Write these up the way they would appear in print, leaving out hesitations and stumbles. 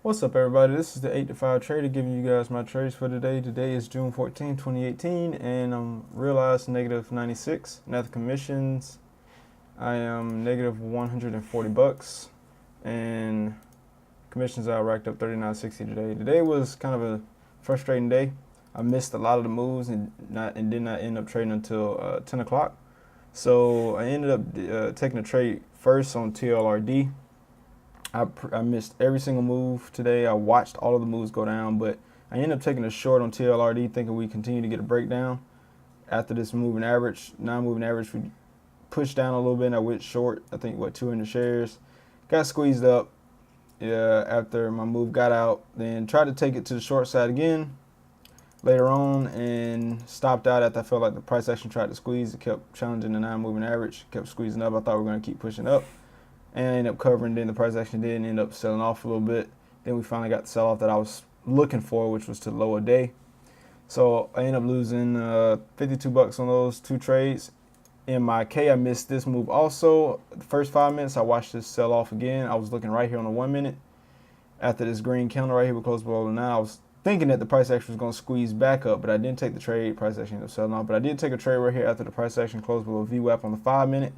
What's up, everybody? This is the 8 to 5 trader giving you guys my trades for today. Today is June 14, 2018, and I'm realized negative 96. Net commissions, I am negative 140 bucks, and commissions I racked up 39.60 today. Today was kind of a frustrating day. I missed a lot of the moves and did not end up trading until 10 o'clock. So I ended up taking a trade first on TLRD. I missed every single move today. I watched all of the moves go down, but I ended up taking a short on TLRD, thinking we continue to get a breakdown. After this moving average, non-moving average, we pushed down a little bit, and I went short, I think, 200 shares. Got squeezed up after my move got out, then tried to take it to the short side again later on and stopped out after I felt like the price action tried to squeeze. It kept challenging the non-moving average, kept squeezing up. I thought we were going to keep pushing up. And I ended up covering. Then the price action did end up selling off a little bit. Then we finally got the sell off that I was looking for, which was to the lower day. So I ended up losing 52 bucks on those two trades. In my K, I missed this move also. The first 5 minutes, I watched this sell off again. I was looking right here on the 1 minute. After this green candle right here, we closed below the 9. I was thinking that the price action was going to squeeze back up, but I didn't take the trade. Price action ended up selling off. But I did take a trade right here after the price action closed below VWAP on the 5 minute.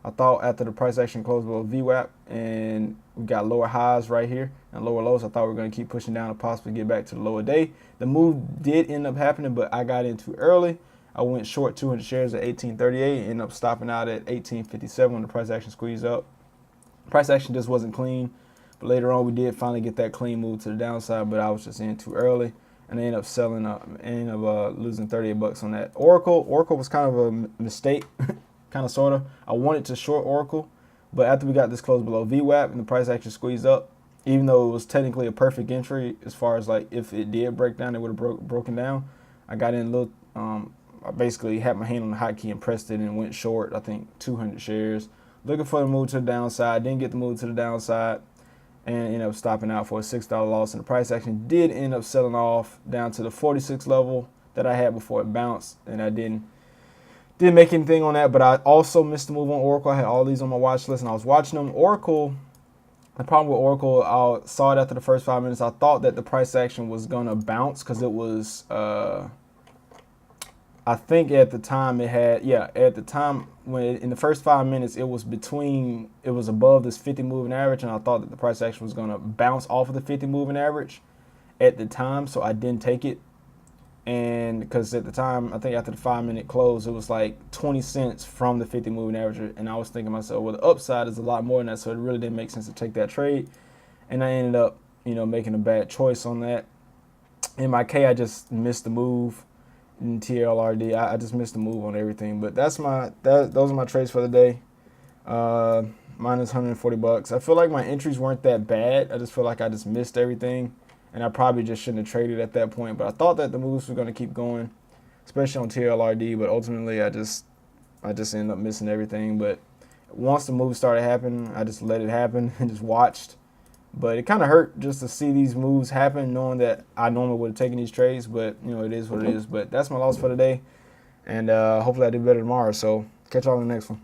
I thought after the price action closed below VWAP and we got lower highs right here and lower lows, I thought we were going to keep pushing down and possibly get back to the lower day. The move did end up happening, but I got in too early. I went short 200 shares at 18.38, ended up stopping out at 18.57 when the price action squeezed up. Price action just wasn't clean, but later on we did finally get that clean move to the downside, but I was just in too early. And I ended up selling up, ended up losing 38 bucks on that. Oracle was kind of a mistake. Kind of, sort of. I wanted to short Oracle, but after we got this close below VWAP and the price actually squeezed up, even though it was technically a perfect entry as far as like if it did break down, it would have broken down. I got in a little, I basically had my hand on the hotkey and pressed it and went short, I think 200 shares. Looking for the move to the downside, didn't get the move to the downside, and ended up stopping out for a $6 loss. And the price action did end up selling off down to the 46 level that I had before it bounced, and I didn't make anything on that, but I also missed the move on Oracle. I had all these on my watch list, and I was watching them. Oracle, the problem with Oracle, I saw it after the first 5 minutes. I thought that the price action was going to bounce because it was, I think at the time it had, at the time when in the first 5 minutes, it was above this 50 moving average, and I thought that the price action was going to bounce off of the 50 moving average at the time, so I didn't take it. And because at the time, I think after the 5 minute close, it was like 20 cents from the 50 moving average. And I was thinking to myself, well, the upside is a lot more than that. So it really didn't make sense to take that trade. And I ended up, making a bad choice on that. In my K, I just missed the move. In TLRD, I just missed the move on everything. But those are my trades for the day. Minus 140 bucks. I feel like my entries weren't that bad. I just feel like I just missed everything. And I probably just shouldn't have traded at that point. But I thought that the moves were going to keep going, especially on TLRD. But ultimately, I just ended up missing everything. But once the moves started happening, I just let it happen and just watched. But it kind of hurt just to see these moves happen, knowing that I normally would have taken these trades. But, it is what it is. But that's my loss for today. And hopefully I do better tomorrow. So catch y'all in the next one.